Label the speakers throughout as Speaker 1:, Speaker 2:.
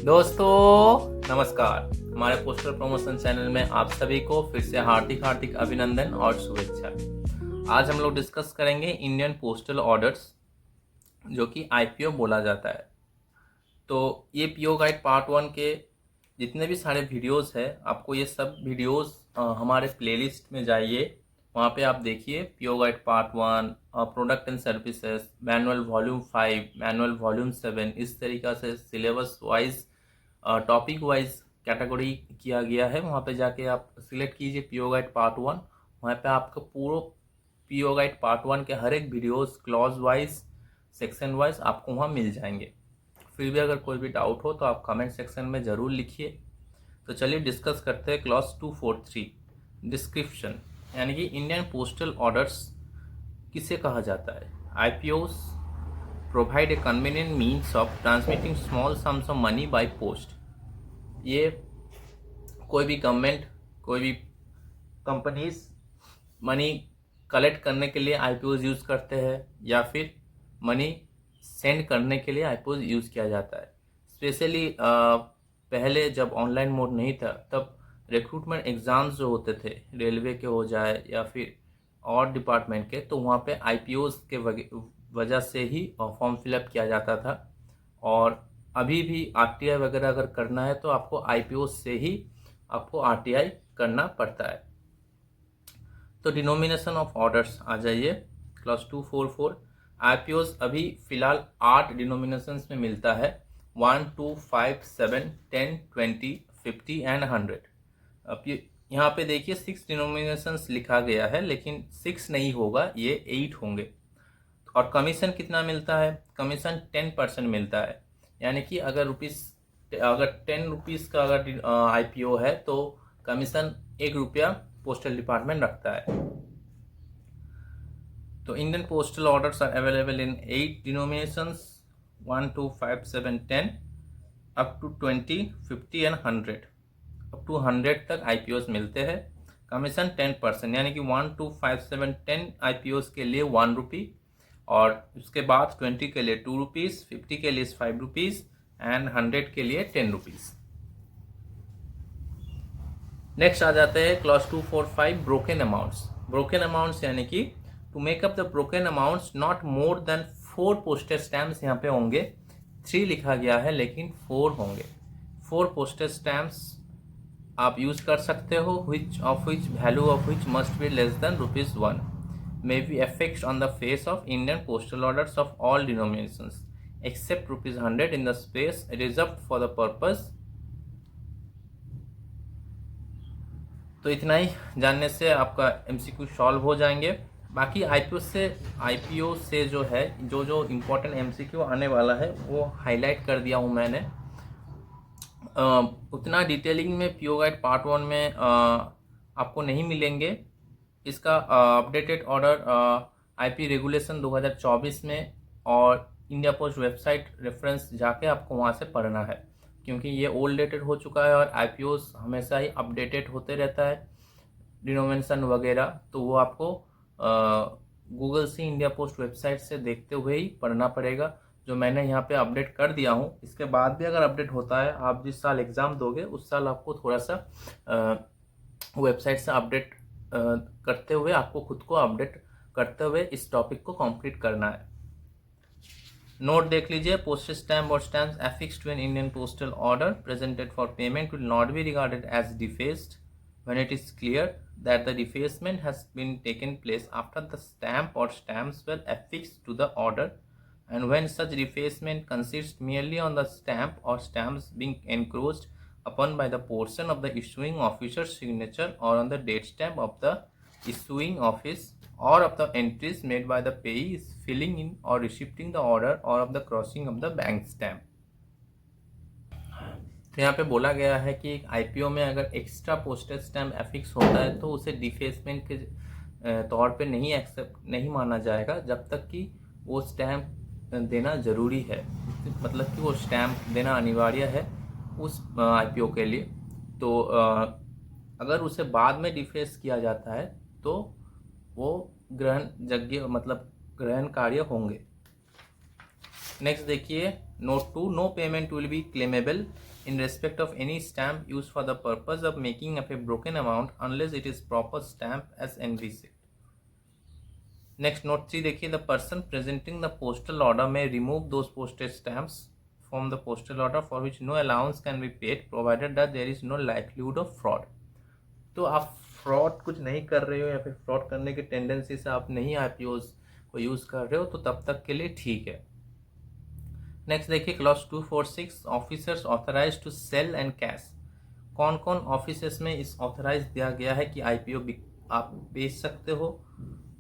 Speaker 1: दोस्तों नमस्कार। हमारे पोस्टर प्रमोशन चैनल में आप सभी को फिर से हार्दिक हार्दिक अभिनंदन और शुभेच्छा। आज हम लोग डिस्कस करेंगे इंडियन पोस्टल ऑर्डर्स, जो कि आईपीओ बोला जाता है। तो ये पीओ गाइड पार्ट 1 के जितने भी सारे वीडियोस है, आपको ये सब वीडियोस हमारे प्लेलिस्ट में जाइए, वहाँ पे आप देखिए PO guide part 1, product and services, manual volume 5, manual volume 7, इस तरीक़ा से syllabus wise topic wise category किया गया है। वहाँ पे जाके आप सिलेक्ट कीजिए पीओ गाइड पार्ट 1। वहाँ पे आपका पूरा पीओ गाइड पार्ट 1 के हर एक videos clause wise, section wise आपको वहाँ मिल जाएंगे। फिर भी अगर कोई भी डाउट हो तो आप कमेंट सेक्शन में ज़रूर लिखिए। तो चलिए डिस्कस करते हैं क्लॉज 243 डिस्क्रिप्शन, यानी कि इंडियन पोस्टल ऑर्डर्स किसे कहा जाता है। IPOs provide a convenient means of transmitting small sums of money by post. ये कोई भी गवर्नमेंट, कोई भी कंपनीज मनी कलेक्ट करने के लिए आईपीओस यूज़ करते हैं, या फिर मनी सेंड करने के लिए आईपीओस यूज़ किया जाता है। स्पेशली पहले जब ऑनलाइन मोड नहीं था, तब रिक्रूटमेंट एग्ज़ाम्स जो होते थे, रेलवे के हो जाए या फिर और डिपार्टमेंट के, तो वहाँ पे आईपीओस के वजह से ही फॉर्म फिलअप किया जाता था। और अभी भी आरटीआई वगैरह अगर करना है तो आपको आईपीओ से ही आपको आरटीआई करना पड़ता है। तो डिनोमिनेशन ऑफ ऑर्डर्स आ जाइए क्लास 244। आईपीओस अभी फिलहाल 8 डिनोमिनेशंस में मिलता है, 1, 2, 5, 7, 10, 20, 50 एंड 100। अब ये यहाँ पे देखिए 6 डिनोमिनेशंस लिखा गया है, लेकिन 6 नहीं होगा, ये 8 होंगे। और कमीशन कितना मिलता है? कमीशन 10% मिलता है। यानी कि अगर 10 रुपीज़ का अगर आईपीओ है तो कमीशन 1 रुपया पोस्टल डिपार्टमेंट रखता है। तो Indian postal orders are available in 8 denominations, 1, 2, 5, 7, 10 up to 20, 50 and 100। Up to 100 तक आईपीओस मिलते हैं। कमीशन 10%, यानी कि 1, 2, 5, 7, 10 आईपीओस के लिए 1 रुपी, और उसके बाद 20 के लिए 2 रुपीज़, 50 के लिए 5 रुपीज़ एंड 100 के लिए 10 रुपीज़। नेक्स्ट आ जाते हैं clause 245 broken amounts. Broken amounts यानी कि to make up the broken amounts not more than 4 postage stamps. यहाँ पे होंगे 3 लिखा गया है, लेकिन 4 होंगे। 4 पोस्टेज स्टैम्प्स आप यूज़ कर सकते हो, which value of which must be less than ₹1 may be affixed on the face of Indian postal orders of all denominations except ₹100 in the space reserved for the purpose। तो इतना ही जानने से आपका MCQ solve हो जाएंगे। बाकी IPO से जो है, जो इम्पोर्टेंट एमसीक्यू आने वाला है वो हाईलाइट कर दिया हूँ मैंने। उतना डिटेलिंग में पीओ गाइड पार्ट 1 में आपको नहीं मिलेंगे। इसका अपडेटेड ऑर्डर आईपी रेगुलेशन 2024 में और इंडिया पोस्ट वेबसाइट रेफरेंस जाके आपको वहाँ से पढ़ना है, क्योंकि ये ओल्ड डेटेड हो चुका है और आईपीओस हमेशा ही अपडेटेड होते रहता है, डिनोमिनेशन वगैरह। तो वो आपको गूगल से, इंडिया पोस्ट वेबसाइट से देखते हुए ही पढ़ना पड़ेगा, जो मैंने यहाँ पे अपडेट कर दिया हूँ। इसके बाद भी अगर अपडेट होता है, आप जिस साल एग्ज़ाम दोगे उस साल आपको थोड़ा सा वेबसाइट से अपडेट करते हुए, आपको खुद को अपडेट करते हुए इस टॉपिक को कंप्लीट करना है। नोट देख लीजिए, पोस्टेज स्टैम्प और stamps affixed to an Indian postal order presented for payment will not be regarded as defaced when it is clear that the defacement has been taken place after the stamp or stamps were affixed to the order, and when such defacement consists merely on the stamp or stamps being encroached upon by the portion of the issuing officer's signature or on the date stamp of the issuing office or of the entries made by the payee is filling in or receipting the order or of the crossing of the bank stamp। तो यहाँ पे बोला गया है कि IPO में अगर extra postage stamp affix होता है तो उसे डिफेसमेंट के तौर पे नहीं माना जाएगा, जब तक कि वो स्टैम्प देना ज़रूरी है। मतलब कि वो स्टैम्प देना अनिवार्य है उस आईपीओ के लिए। तो अगर उसे बाद में डिफेस किया जाता है तो वो ग्रहण कार्य होंगे। नेक्स्ट देखिए note 2, no payment will be claimable in respect of any stamp used for the purpose of making up a broken amount unless it is proper stamp as in receipt. Next note 3 देखिए, the person presenting the postal order may remove those postage stamps from the postal order for which no allowance can be paid provided that there is no likelihood of fraud. तो आप fraud कुछ नहीं कर रहे हो या फिर fraud करने की टेंडेंसी से आप नहीं IPOs को यूज़ कर रहे हो तो तब तक के लिए ठीक है। नेक्स्ट देखिए clause 246, officers authorise to sell and cash. कौन कौन ऑफिसर्स में इस ऑथराइज दिया गया है कि IPO आप बेच सकते हो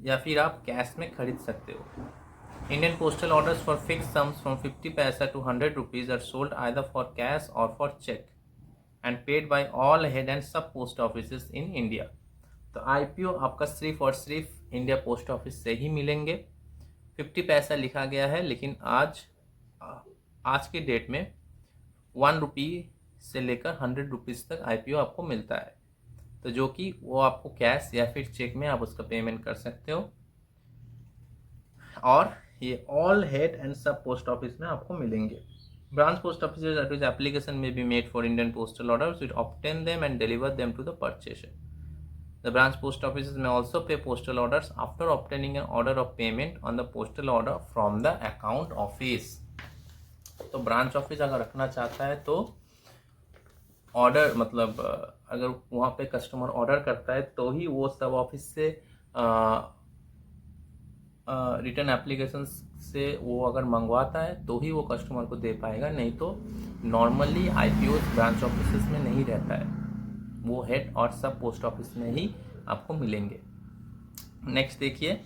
Speaker 1: या फिर आप कैश में खरीद सकते हो। Indian postal orders for fix sums from 50 paisa to 100 rupees are sold either for cash or for cheque and paid by all head and sub post office in India. तो IPO आपका सिर्फ और सिर्फ इंडिया पोस्ट ऑफिस से ही मिलेंगे। 50 पैसा लिखा गया है, लेकिन आज के डेट में 1 रुपी से लेकर 100 रुपीज़ तक IPO आपको मिलता है, तो जो कि वो आपको कैश या फिर चेक में आप उसका पेमेंट कर सकते हो। और ये all head and sub post office में आपको मिलेंगे। Branch post office application may be made for Indian postal orders which obtain them and deliver them to the purchaser. The branch post offices may also pay postal orders after obtaining an order of payment on the postal order from the account office. तो branch office अगर रखना चाहता है तो order मतलब अगर वहाँ पे कस्टमर ऑर्डर करता है तो ही वो सब ऑफिस से रिटर्न एप्लीकेशन से वो अगर मंगवाता है तो ही वो कस्टमर को दे पाएगा, नहीं तो नॉर्मली IPOs ब्रांच ऑफिस में नहीं रहता है, वो हेड और सब पोस्ट ऑफिस में ही आपको मिलेंगे। नेक्स्ट देखिए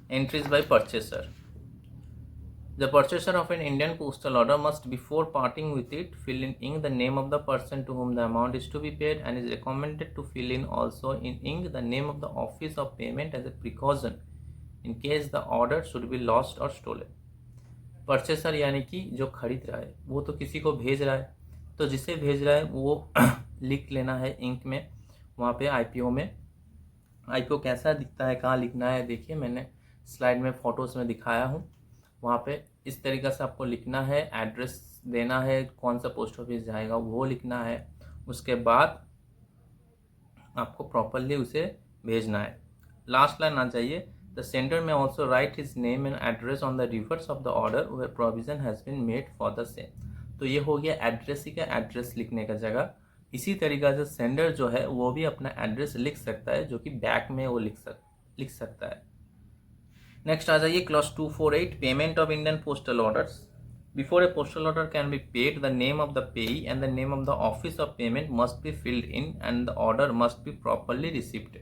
Speaker 1: entries by purchaser. The purchaser of an Indian postal order must, before parting with it, fill in ink the name of the person to whom the amount is to be paid and is recommended to fill in also in ink the name of the office of payment as a precaution in case the order should be lost or stolen. Purchaser यानी कि जो खरीद रहा है वो तो किसी को भेज रहा है, तो जिसे भेज रहा है वो लिख लेना है इंक में वहाँ पे IPO में। IPO कैसा दिखता है, कहाँ लिखना है, देखिए मैंने स्लाइड में फ़ोटोज़ में दिखाया हूँ। वहाँ पे इस तरीक़े से आपको लिखना है, एड्रेस देना है, कौन सा पोस्ट ऑफिस जाएगा वो लिखना है, उसके बाद आपको प्रॉपरली उसे भेजना है। लास्ट लाइन आ जाइए, the sender may also write his name and address on the reverse of the order where provision has been made for the same. तो ये हो गया एड्रेस ही का एड्रेस लिखने का जगह। इसी तरीक़े से सेंडर जो है वो भी अपना एड्रेस लिख सकता है, जो कि बैक में वो लिख सकता है। नेक्स्ट आ जाइए clause 248, payment of Indian postal orders. Before a postal order can be paid the name of the payee and the name of the office of payment must be filled in and the order must be properly received.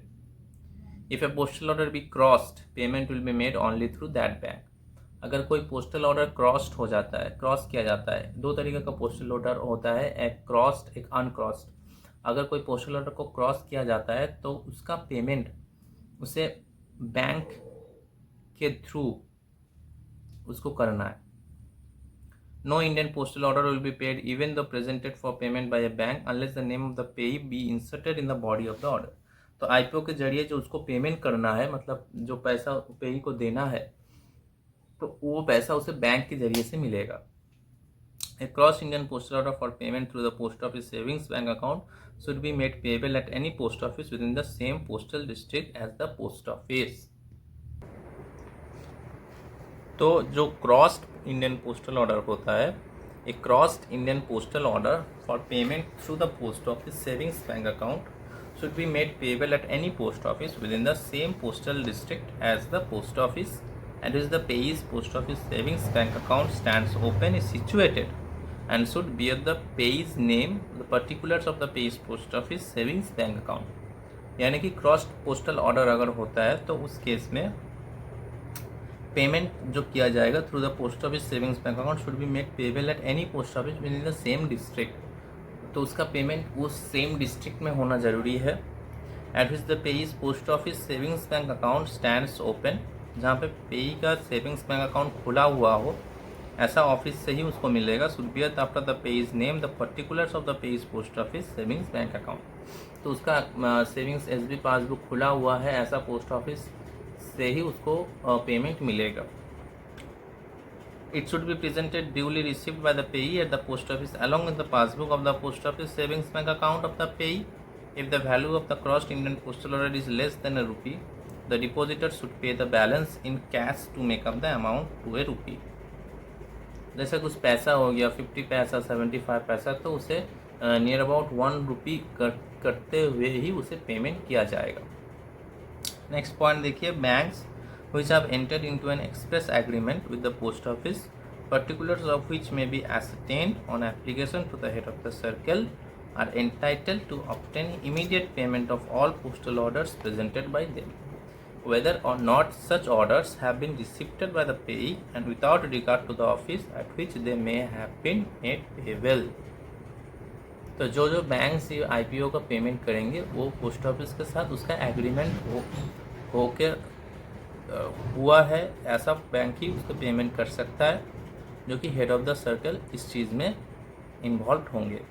Speaker 1: If a postal order be crossed payment will be made only through that bank. अगर कोई postal order crossed हो जाता है, cross किया जाता है, दो तरीके का पोस्टल ऑर्डर होता है, एक क्रॉस्ड एक अनक्रॉस्ड। अगर कोई पोस्टल ऑर्डर को क्रॉस किया जाता है तो उसका पेमेंट उसे बैंक के थ्रू उसको करना है। No Indian postal order will be paid even though presented for payment by a bank unless the name of the payee be inserted in the body of the order. तो IPO के जरिए जो उसको payment करना है, मतलब जो पैसा पेई को देना है, तो वो पैसा उसे बैंक के जरिए से मिलेगा। A cross Indian postal order for payment through the post office savings bank account should be made payable at any post office within the same postal district as the post office. तो जो crossed Indian postal order होता है, एक crossed Indian postal order for payment through the post office savings bank account should be made payable at any post office within the same postal district as the post office at which the payee's post office savings bank account stands open is situated and should bear the payee's name, the particulars of the payee's post office savings bank account। यानी कि crossed postal order अगर होता है तो उस case में payment जो किया जाएगा through the post office savings bank account should be made payable at any post office with in the same district. तो उसका पेमेंट उस सेम डिस्ट्रिक्ट में होना ज़रूरी है। Eight which the payee's post office savings bank account stands open, जहाँ पे पेई का सेविंग्स बैंक अकाउंट खुला हुआ हो, ऐसा ऑफिस से ही उसको मिलेगा। Should be after the payee's name the particulars of the payee's post office savings bank account. तो उसका सेविंग्स SB पासबुक खुला हुआ है, ऐसा पोस्ट ऑफिस से ही उसको पेमेंट मिलेगा। It should be presented duly received by the payee at the post office along with the passbook of the post office savings bank account of the payee. If the value of the crossed Indian postal order is less than a rupee, the depositor should pay the balance in cash to make up the amount to a rupee. जैसे कुछ पैसा हो गया 50 पैसा 75 पैसा, तो उसे near about 1 रुपी करते हुए ही उसे पेमेंट किया जाएगा. नेक्स्ट पॉइंट देखिए, banks which have entered into an express agreement with the post office, particulars of which may be ascertained on application to the head of the circle, are entitled to obtain immediate payment of all postal orders presented by them, whether or not such orders have been received by the payee and without regard to the office at which they may have been made payable. तो जो banks ये IPO का payment करेंगे वो post office के साथ उसका agreement होकर हुआ है, ऐसा बैंक ही उसको पेमेंट कर सकता है जो कि हेड ऑफ द सर्कल इस चीज़ में इन्वॉल्व होंगे.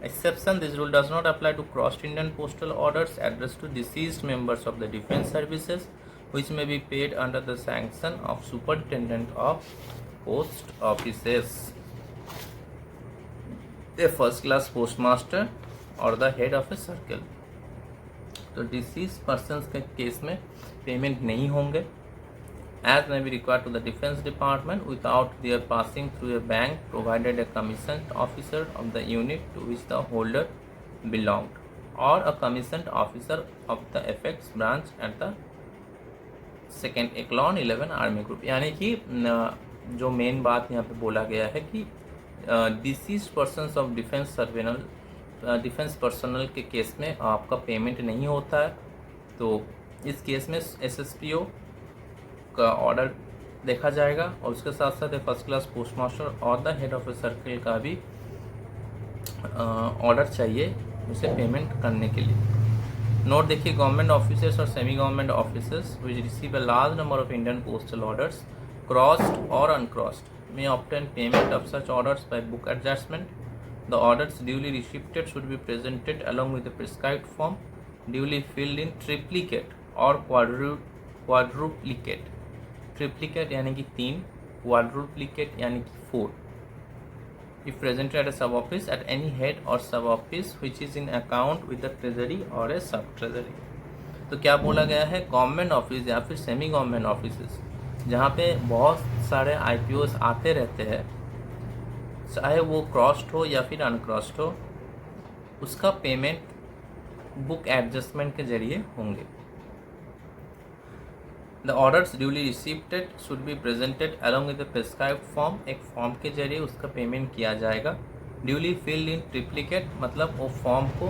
Speaker 1: Exception, this rule does not apply to crossed Indian postal orders addressed to deceased members of the defense services, which may be paid under the sanction of superintendent of post offices, a first class postmaster or the head of a circle. तो disease persons के case में payment नहीं होंगे, as may be required to the defense department without their passing through a bank provided a commissioned officer of the unit to which the holder belonged or a commissioned officer of the effects branch at the 2nd Echelon 11 army group. यानी कि जो main बात यहाँ पे बोला गया है कि disease persons of defence personnel के केस में आपका पेमेंट नहीं होता है, तो इस केस में SSPO का ऑर्डर देखा जाएगा और उसके साथ साथ फर्स्ट क्लास पोस्टमास्टर और the head of a circle का भी ऑर्डर चाहिए उसे पेमेंट करने के लिए. नोट देखिए, गवर्नमेंट ऑफिसर्स और semi government officers which receive a large number of Indian postal orders crossed और अनक्रॉस्ड may obtain payment of such orders by book adjustment. The orders duly received should be presented along with the prescribed form, duly filled in triplicate or quadruplicate. Triplicate यानी कि 3, quadruplicate यानी कि 4. If presented at a sub office at any head or sub office which is in account with the treasury or a sub treasury. तो क्या बोला गया है, government office या फिर सेमी गवर्नमेंट ऑफिस जहाँ पे बहुत सारे IPOs आते रहते हैं, चाहे वो क्रॉस्ड हो या फिर अनक्रॉस्ड हो, उसका पेमेंट बुक एडजस्टमेंट के जरिए होंगे. The orders duly received should be presented along with the prescribed form. एक फॉर्म के जरिए उसका पेमेंट किया जाएगा. ड्यूली फिल्ड इन ट्रिप्लिकेट मतलब वो फॉर्म को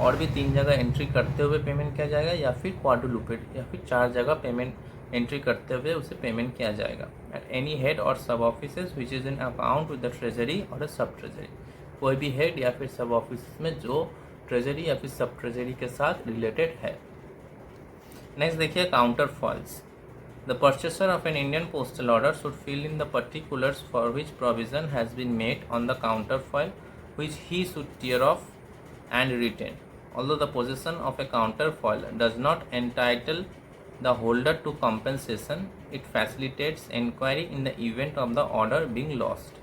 Speaker 1: और भी 3 जगह एंट्री करते हुए पेमेंट किया जाएगा, या फिर क्वाड्रुप्लिकेट या फिर 4 जगह पेमेंट एंट्री करते हुए उसे पेमेंट किया जाएगा. एट एनी हेड और सब offices which is in account with the treasury और सब ट्रेजरी. कोई भी हेड या फिर सब ऑफिस में जो ट्रेजरी या फिर सब ट्रेजरी के साथ रिलेटेड है. नेक्स्ट देखिए, counterfoils. The purchaser of an Indian postal order should fill in the particulars for which provision has been made on the counterfoil which he should tear off and retain. Although the possession of a counterfoil does not entitle the holder to compensation, it facilitates inquiry in the event of the order being lost.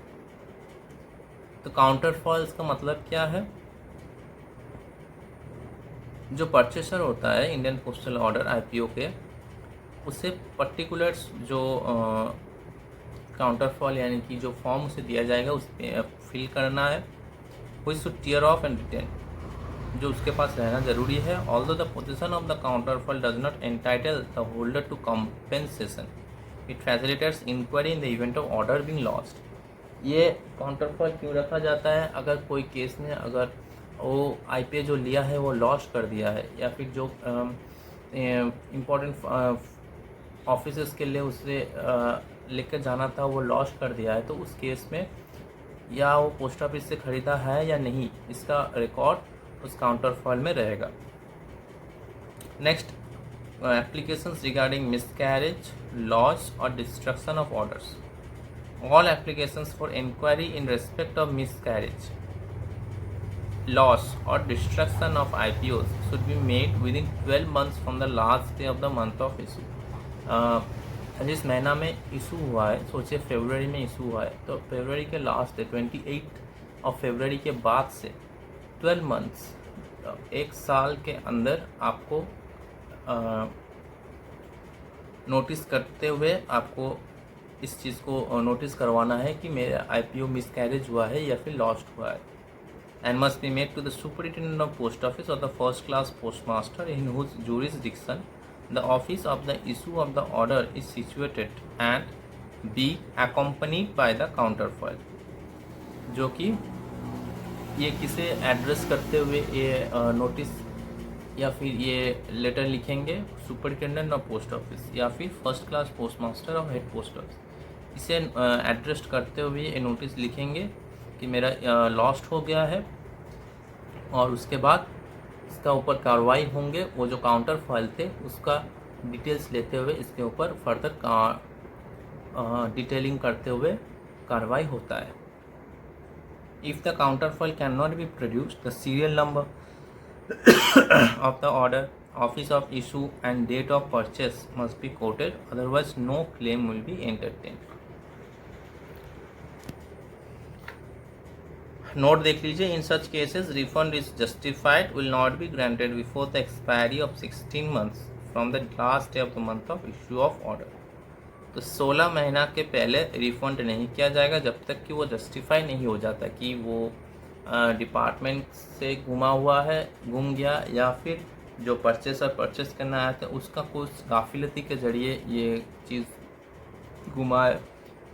Speaker 1: तो counterfoils का मतलब क्या है? जो purchaser होता है Indian postal order IPO के, उसे पर्टिकुलर्स जो काउंटरफॉल यानी कि जो फॉर्म उसे दिया जाएगा उस पर फिल करना है. which should tear off and retain, जो उसके पास रहना ज़रूरी है. Although the possession of the counterfoil does not entitle the holder to compensation, it facilitates inquiry in the event of order being lost. ये काउंटरफॉल क्यों रखा जाता है? अगर कोई केस में अगर वो IPO जो लिया है वो लॉस्ट कर दिया है, या फिर जो इम्पोर्टेंट ऑफिसेस के लिए उसे लेकर जाना था वो लॉस्ट कर दिया है, तो उस केस में या वो पोस्ट ऑफिस से ख़रीदा है या नहीं, इसका रिकॉर्ड उस काउंटरफॉल में रहेगा. Next, applications regarding miscarriage, loss or destruction of orders. All applications for inquiry in respect of miscarriage, loss or destruction of IPOs should be made within 12 months from the last day of the month of issue. जिस महीना में issue हुआ है, सोचिए फरवरी में issue हुआ है, तो फरवरी के लास्ट डे 28 ऑफ फरवरी के बाद से 12 मंथ्स, एक साल के अंदर आपको नोटिस करते हुए आपको इस चीज़ को नोटिस करवाना है कि मेरा IPO मिसकैरेज हुआ है या फिर लॉस्ट हुआ है, and must be made to the superintendent of post office or the first class postmaster in whose jurisdiction the office of the issue of the order is situated and be accompanied by the counterfoil, जो कि ये किसे address करते हुए ये notice या फिर ये लेटर लिखेंगे, सुपरिटेंडेंट ऑफ पोस्ट ऑफिस या फिर first class postmaster of head post office, इसे एड्रेस करते हुए ये नोटिस लिखेंगे कि मेरा लॉस्ट हो गया है, और उसके बाद इसका ऊपर कार्रवाई होंगे। वो जो काउंटर फाइल थे उसका डिटेल्स लेते हुए इसके ऊपर फर्दर डिटेलिंग करते हुए कार्रवाई होता है। If the counterfoil can not be produced, the serial number of the order, office of issue and date of purchase must be quoted, otherwise no claim will be entertained. Note देख लीजिए, in such cases refund is justified will not be granted before the expiry of 16 months from the last day of the month of issue of order. तो 16 महीना के पहले refund नहीं किया जाएगा जब तक कि वो जस्टिफाई नहीं हो जाता कि वो डिपार्टमेंट से गुम गया या फिर जो परचेसर परचेस करना आया था उसका कुछ गाफिलती के जरिए ये चीज़ गुमा है।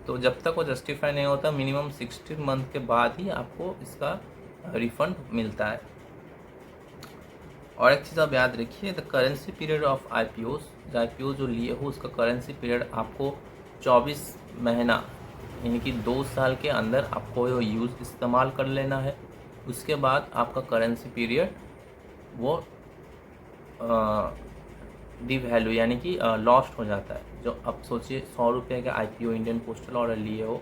Speaker 1: तो जब तक वो जस्टिफाई नहीं होता, मिनिमम 16 मंथ के बाद ही आपको इसका रिफंड मिलता है। और एक चीज़ आप याद रखिए, the currency period of IPO जो लिए हो उसका करेंसी पीरियड आपको 24 महीना यानी कि 2 साल के अंदर आपको यूज़ इस्तेमाल कर लेना है। उसके बाद आपका करेंसी पीरियड वो डिवैल्यू यानी कि लॉस्ट हो जाता है। जो अब सोचिए 100 रुपये का IPO इंडियन पोस्टल ऑर्डर लिए हो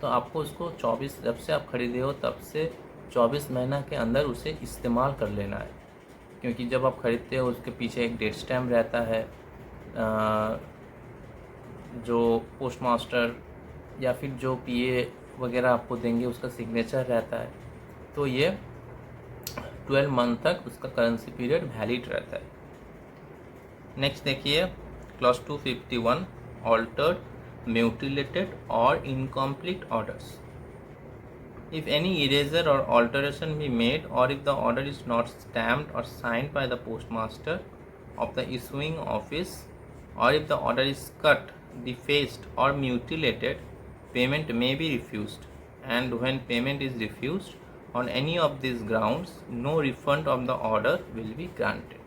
Speaker 1: तो आपको उसको 24, जब से आप खरीदे हो तब से 24 महीना के अंदर उसे इस्तेमाल कर लेना है, क्योंकि जब आप खरीदते हो उसके पीछे एक डेट स्टैम्प रहता है, जो पोस्टमास्टर या फिर जो PA वगैरह आपको देंगे उसका सिग्नेचर रहता है। तो ये 12 मंथ तक उसका करेंसी पीरियड वैलिड रहता है। नेक्स्ट देखिए, क्लॉज 251, ऑल्टर्ड, म्यूटिलेटेड और incomplete orders. If any erasure or alteration be made, or if the order is not stamped or signed by the postmaster of the issuing office, or if the order is cut, defaced or mutilated, payment may be refused, and when payment is refused on any of these grounds, no refund of the order will be granted।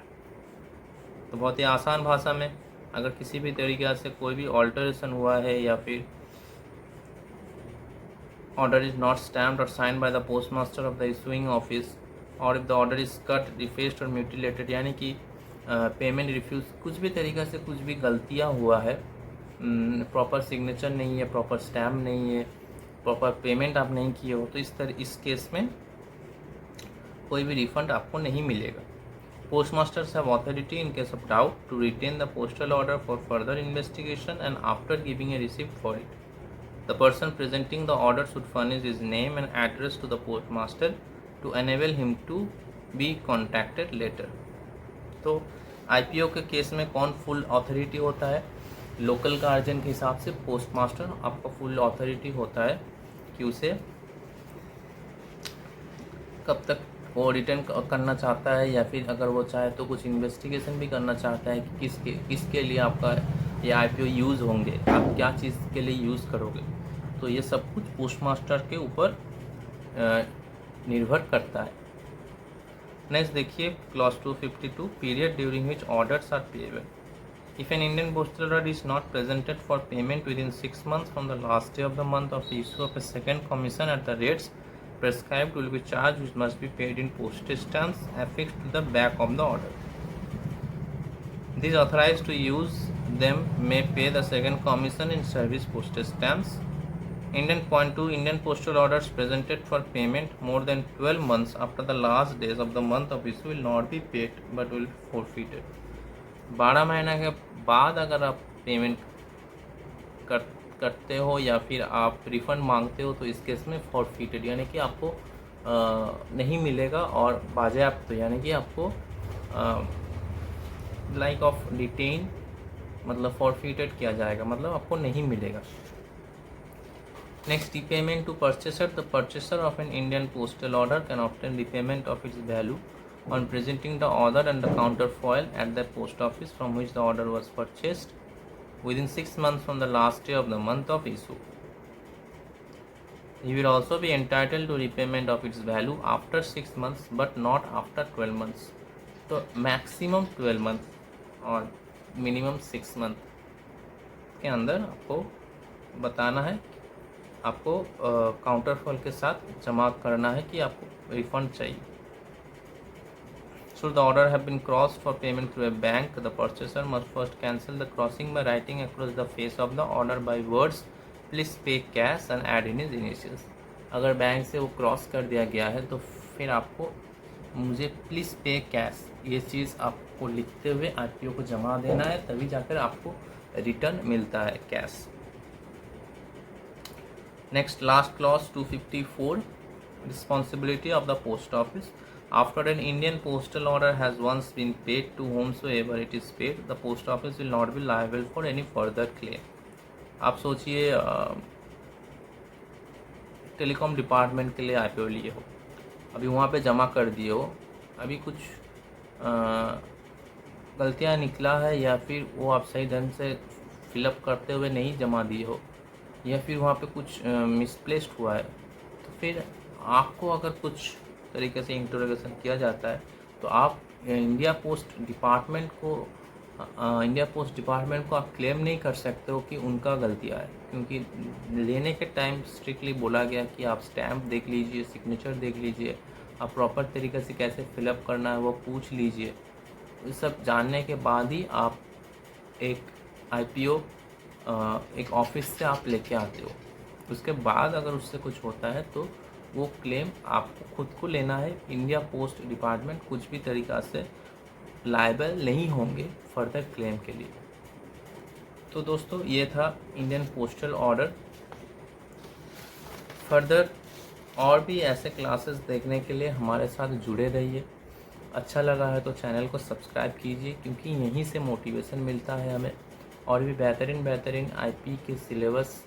Speaker 1: तो बहुत ही आसान भाषा में, अगर किसी भी तरीके से कोई भी ऑल्टरेशन हुआ है या फिर order is not stamped or signed by the postmaster of the issuing office, or if the order is cut, defaced or mutilated, यानी कि पेमेंट रिफ्यूज़, कुछ भी तरीक़ा से कुछ भी गलतियाँ हुआ है, प्रॉपर सिग्नेचर नहीं है, प्रॉपर स्टैम्प नहीं है, प्रॉपर पेमेंट आप नहीं किए हो, तो इस केस में कोई भी रिफंड आपको नहीं मिलेगा। Postmasters have authority in case of doubt to retain the postal order for further investigation and after giving a receipt for it. The person presenting the order should furnish his name and address to the postmaster to enable him to be contacted later। तो IPO के case में कौन full authority होता है? Local guardian के हिसाब से postmaster आपका फुल अथॉरिटी होता है कि उसे कब तक वो रिटर्न करना चाहता है, या फिर अगर वो चाहे तो कुछ इन्वेस्टिगेशन भी करना चाहता है कि किसके लिए आपका ये IPO यूज़ होंगे, आप क्या चीज़ के लिए यूज़ करोगे। तो ये सब कुछ पोस्टमास्टर के ऊपर निर्भर करता है। नेक्स्ट देखिए, clause 252, period during which orders are payable. If an Indian postal order is not presented for payment within 6 months from the last day of the month of the issue of a second commission at the rates prescribed will be charged, which must be paid in postage stamps affixed to the back of the order. These authorized to use them may pay the second commission in service postage stamps. Indian point 2, Indian postal orders presented for payment more than 12 months after the last days of the month of issue will not be paid but will be forfeited। 12 महीने के बाद अगर आप payment करते हो या फिर आप रिफ़ंड मांगते हो तो इस केस में फॉरफिटेड यानी कि आपको नहीं मिलेगा, और बाजेयाप्त यानी कि आपको लाइक ऑफ डिटेन मतलब फॉरफिटेड किया जाएगा, मतलब आपको नहीं मिलेगा। Next, repayment to purchaser. The purchaser of an Indian postal order can obtain repayment of its value on presenting the order and the counterfoil at the post office from which the order was purchased within 6 months from the last day of the month of issue. He will also be entitled to repayment of its value after 6 months but not after 12 months. तो maximum 12 month और minimum 6 month के अंदर आपको बताना है, आपको counter fall के साथ जमा करना है कि आपको रिफंड चाहिए। Should the order have been crossed for payment through a bank, the purchaser must first cancel the crossing by writing across the face of the order by words please pay cash and add in his initials. अगर bank से वो cross कर दिया गया है तो फिर आपको मुझे प्लीज़ पे कैश ये चीज़ आपको लिखते हुए आरटीओ को जमा देना है, तभी जाकर आपको रिटर्न मिलता है cash. Next, last clause 254, responsibility of the post office. After an Indian postal order has once been paid to whomsoever it is paid, the post office will not be liable for any further claim. आप सोचिए telecom department के लिए IPO लिए हो, अभी वहाँ पे जमा कर दिए हो, अभी कुछ गलतियाँ निकला है या फिर वो आप सही ढंग से फिलअप करते हुए नहीं जमा दिए हो या फिर वहाँ पे कुछ मिसप्लेस्ड हुआ है, तो फिर आपको अगर कुछ तरीके से इंटरोगेशन किया जाता है तो आप इंडिया पोस्ट डिपार्टमेंट को आप क्लेम नहीं कर सकते हो कि उनका गलतियाँ है, क्योंकि लेने के टाइम स्ट्रिक्टली बोला गया कि आप स्टैम्प देख लीजिए, सिग्नेचर देख लीजिए, आप प्रॉपर तरीके से कैसे फिलअप करना है वो पूछ लीजिए। ये सब जानने के बाद ही आप एक आईपीओ एक ऑफिस से आप लेके आते हो। उसके बाद अगर उससे कुछ होता है तो वो क्लेम आपको खुद को लेना है। इंडिया पोस्ट डिपार्टमेंट कुछ भी तरीक़ा से लायबल नहीं होंगे फर्दर क्लेम के लिए। तो दोस्तों ये था इंडियन पोस्टल ऑर्डर। फर्दर और भी ऐसे क्लासेस देखने के लिए हमारे साथ जुड़े रहिए। अच्छा लगा है तो चैनल को सब्सक्राइब कीजिए, क्योंकि यहीं से मोटिवेशन मिलता है हमें और भी बेहतरीन आईपी के सिलेबस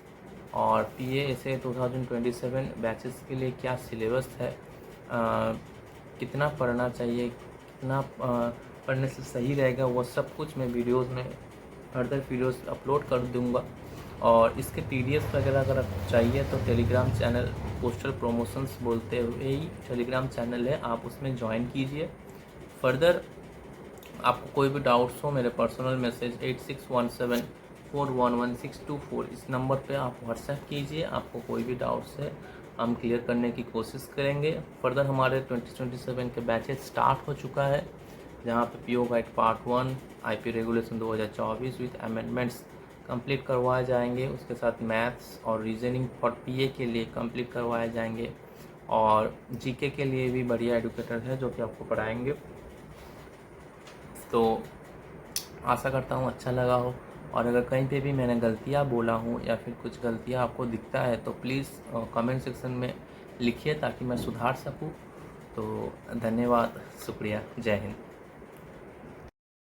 Speaker 1: और PASA 2027 बैचेस के लिए क्या सिलेबस है, कितना पढ़ना चाहिए, कितना पढ़ने से सही रहेगा, वो सब कुछ मैं वीडियोस में फर्दर वीडियोस अपलोड कर दूंगा। और इसके PDF वगैरह अगर आपको चाहिए तो टेलीग्राम चैनल पोस्टल प्रमोशंस बोलते हुए ही टेलीग्राम चैनल है, आप उसमें ज्वाइन कीजिए। फर्दर आपको कोई भी डाउट्स हो मेरे पर्सनल मैसेज 8617411624 इस नंबर पे आप व्हाट्सएप कीजिए। आपको कोई भी डाउट्स है हम क्लियर करने की कोशिश करेंगे। फर्दर हमारे 2027 के बैचेस स्टार्ट हो चुका है, जहाँ पे PO guide part 1 IP regulation 2024 with amendments complete करवाए जाएंगे। उसके साथ मैथ्स और रीजनिंग फॉर PA के लिए कंप्लीट करवाए जाएंगे, और GK के लिए भी बढ़िया एडुकेटर है जो कि आपको पढ़ाएंगे। तो आशा करता हूँ अच्छा लगा हो, और अगर कहीं पे भी मैंने गलतियाँ बोला हूँ या फिर कुछ गलतियाँ आपको दिखता है तो प्लीज़ कमेंट सेक्शन में लिखिए ताकि मैं सुधार सकूँ। तो धन्यवाद, शुक्रिया, जय हिंद।